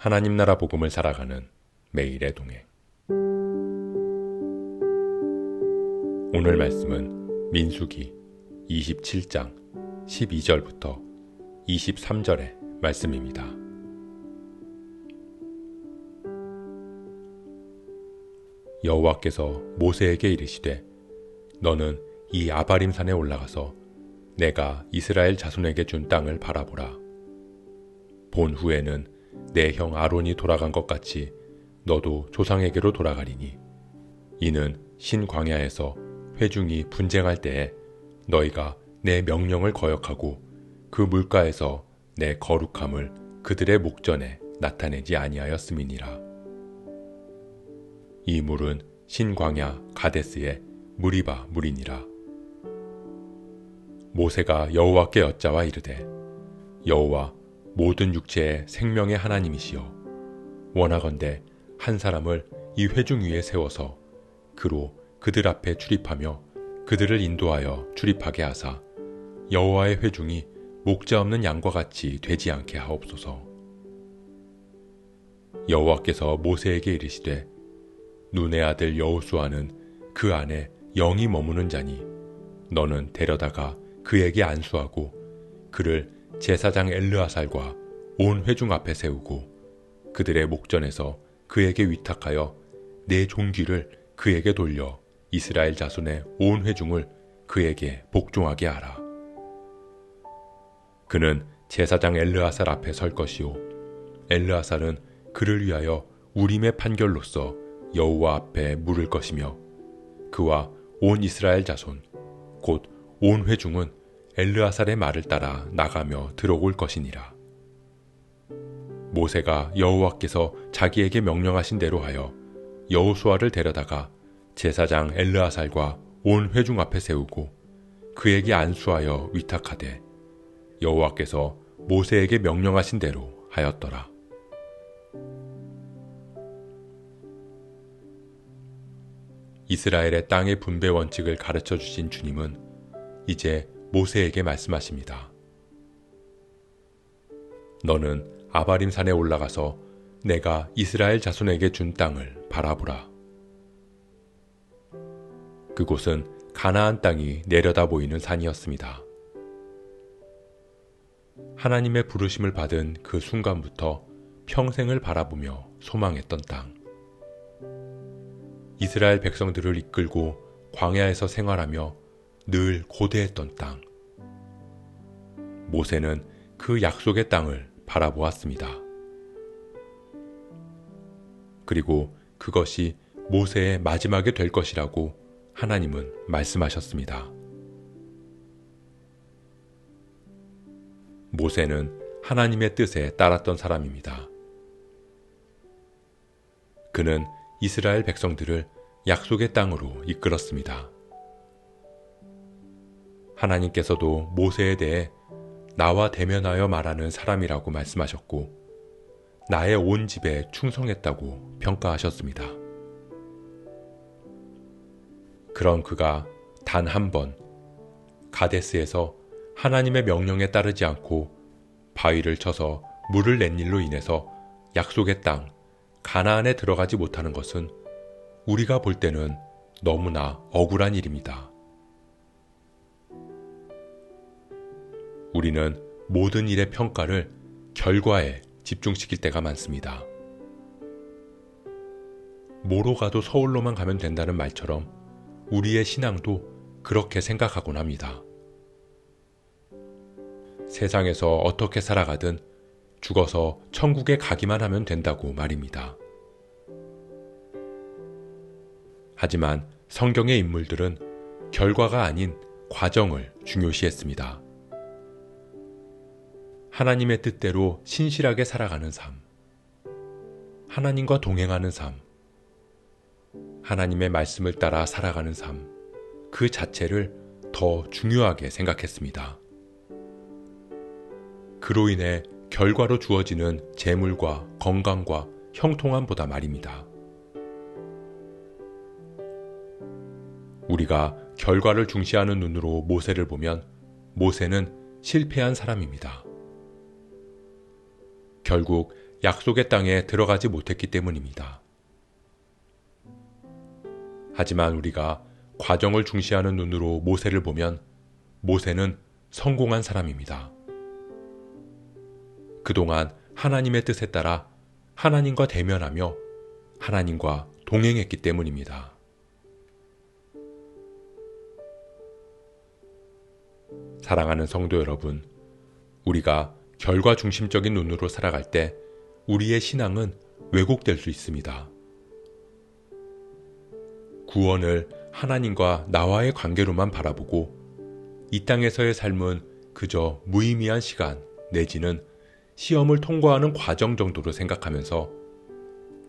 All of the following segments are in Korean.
하나님 나라 복음을 살아가는 매일의 동행. 오늘 말씀은 민수기 27장 12절부터 23절의 말씀입니다. 여호와께서 모세에게 이르시되 너는 이 아바림 산에 올라가서 내가 이스라엘 자손에게 준 땅을 바라보라. 본 후에는 내 형 아론이 돌아간 것 같이 너도 조상에게로 돌아가리니 이는 신광야에서 회중이 분쟁할 때에 너희가 내 명령을 거역하고 그 물가에서 내 거룩함을 그들의 목전에 나타내지 아니하였음이니라. 이 물은 신광야 가데스의 무리바 물이니라. 모세가 여호와께 여짜와 이르되 여호와 모든 육체의 생명의 하나님이시여 원하건대 한 사람을 이 회중 위에 세워서 그로 그들 앞에 출입하며 그들을 인도하여 출입하게 하사 여호와의 회중이 목자 없는 양과 같이 되지 않게 하옵소서. 여호와께서 모세에게 이르시되 눈의 아들 여호수아는 그 안에 영이 머무는 자니 너는 데려다가 그에게 안수하고 그를 제사장 엘르아살과 온 회중 앞에 세우고 그들의 목전에서 그에게 위탁하여 내 종귀를 그에게 돌려 이스라엘 자손의 온 회중을 그에게 복종하게 하라. 그는 제사장 엘르아살 앞에 설 것이요 엘르아살은 그를 위하여 우림의 판결로서 여호와 앞에 물을 것이며 그와 온 이스라엘 자손 곧 온 회중은 엘르아살의 말을 따라 나가며 들어올 것이니라. 모세가 여호와께서 자기에게 명령하신 대로 하여 여호수아를 데려다가 제사장 엘르아살과 온 회중 앞에 세우고 그에게 안수하여 위탁하되 여호와께서 모세에게 명령하신 대로 하였더라. 이스라엘의 땅의 분배 원칙을 가르쳐 주신 주님은 이제 모세에게 말씀하십니다. 너는 아바림 산에 올라가서 내가 이스라엘 자손에게 준 땅을 바라보라. 그곳은 가나안 땅이 내려다 보이는 산이었습니다. 하나님의 부르심을 받은 그 순간부터 평생을 바라보며 소망했던 땅. 이스라엘 백성들을 이끌고 광야에서 생활하며 늘 고대했던 땅. 모세는 그 약속의 땅을 바라보았습니다. 그리고 그것이 모세의 마지막이 될 것이라고 하나님은 말씀하셨습니다. 모세는 하나님의 뜻에 따랐던 사람입니다. 그는 이스라엘 백성들을 약속의 땅으로 이끌었습니다. 하나님께서도 모세에 대해 나와 대면하여 말하는 사람이라고 말씀하셨고 나의 온 집에 충성했다고 평가하셨습니다. 그런 그가 단 한 번 가데스에서 하나님의 명령에 따르지 않고 바위를 쳐서 물을 낸 일로 인해서 약속의 땅 가나안에 들어가지 못하는 것은 우리가 볼 때는 너무나 억울한 일입니다. 우리는 모든 일의 평가를 결과에 집중시킬 때가 많습니다. 뭐로 가도 서울로만 가면 된다는 말처럼 우리의 신앙도 그렇게 생각하곤 합니다. 세상에서 어떻게 살아가든 죽어서 천국에 가기만 하면 된다고 말입니다. 하지만 성경의 인물들은 결과가 아닌 과정을 중요시했습니다. 하나님의 뜻대로 신실하게 살아가는 삶, 하나님과 동행하는 삶, 하나님의 말씀을 따라 살아가는 삶, 그 자체를 더 중요하게 생각했습니다. 그로 인해 결과로 주어지는 재물과 건강과 형통함보다 말입니다. 우리가 결과를 중시하는 눈으로 모세를 보면 모세는 실패한 사람입니다. 결국 약속의 땅에 들어가지 못했기 때문입니다. 하지만 우리가 과정을 중시하는 눈으로 모세를 보면 모세는 성공한 사람입니다. 그동안 하나님의 뜻에 따라 하나님과 대면하며 하나님과 동행했기 때문입니다. 사랑하는 성도 여러분, 우리가 결과 중심적인 눈으로 살아갈 때 우리의 신앙은 왜곡될 수 있습니다. 구원을 하나님과 나와의 관계로만 바라보고 이 땅에서의 삶은 그저 무의미한 시간 내지는 시험을 통과하는 과정 정도로 생각하면서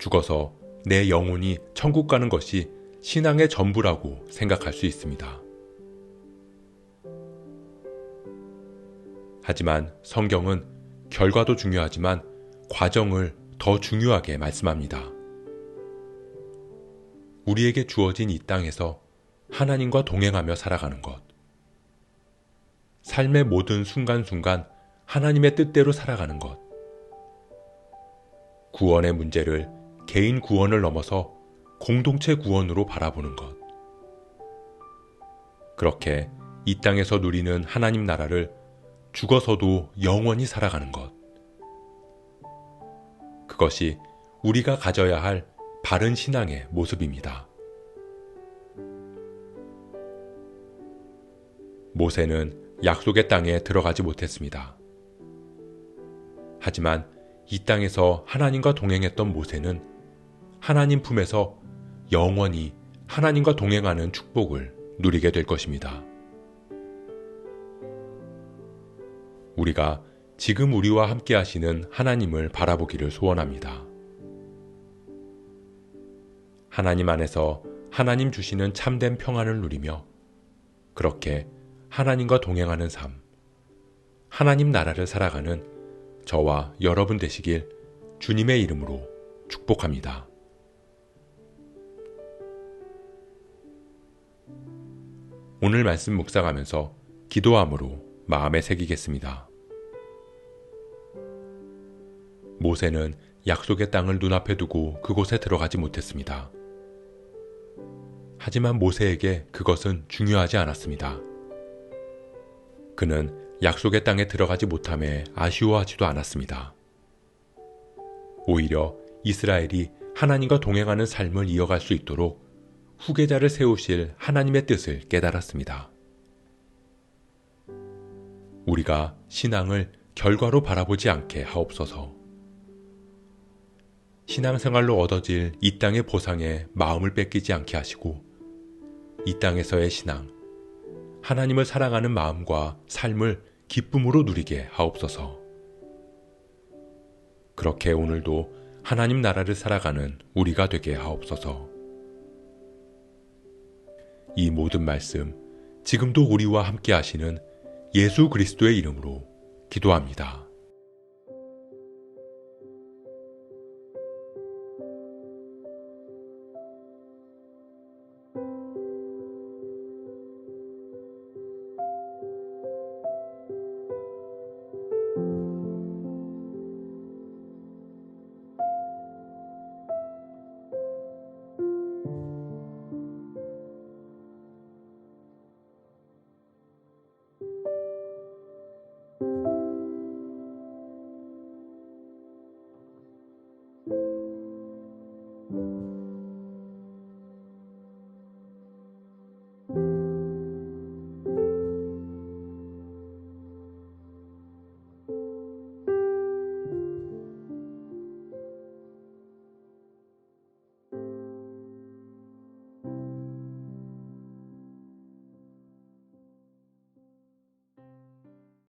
죽어서 내 영혼이 천국 가는 것이 신앙의 전부라고 생각할 수 있습니다. 하지만 성경은 결과도 중요하지만 과정을 더 중요하게 말씀합니다. 우리에게 주어진 이 땅에서 하나님과 동행하며 살아가는 것, 삶의 모든 순간순간 하나님의 뜻대로 살아가는 것, 구원의 문제를 개인 구원을 넘어서 공동체 구원으로 바라보는 것, 그렇게 이 땅에서 누리는 하나님 나라를 죽어서도 영원히 살아가는 것, 그것이 우리가 가져야 할 바른 신앙의 모습입니다. 모세는 약속의 땅에 들어가지 못했습니다. 하지만 이 땅에서 하나님과 동행했던 모세는 하나님 품에서 영원히 하나님과 동행하는 축복을 누리게 될 것입니다. 우리가 지금 우리와 함께 하시는 하나님을 바라보기를 소원합니다. 하나님 안에서 하나님 주시는 참된 평안을 누리며 그렇게 하나님과 동행하는 삶, 하나님 나라를 살아가는 저와 여러분 되시길 주님의 이름으로 축복합니다. 오늘 말씀 묵상하면서 기도함으로 마음에 새기겠습니다. 모세는 약속의 땅을 눈앞에 두고 그곳에 들어가지 못했습니다. 하지만 모세에게 그것은 중요하지 않았습니다. 그는 약속의 땅에 들어가지 못함에 아쉬워하지도 않았습니다. 오히려 이스라엘이 하나님과 동행하는 삶을 이어갈 수 있도록 후계자를 세우실 하나님의 뜻을 깨달았습니다. 우리가 신앙을 결과로 바라보지 않게 하옵소서. 신앙생활로 얻어질 이 땅의 보상에 마음을 뺏기지 않게 하시고 이 땅에서의 신앙, 하나님을 사랑하는 마음과 삶을 기쁨으로 누리게 하옵소서. 그렇게 오늘도 하나님 나라를 살아가는 우리가 되게 하옵소서. 이 모든 말씀, 지금도 우리와 함께 하시는 예수 그리스도의 이름으로 기도합니다.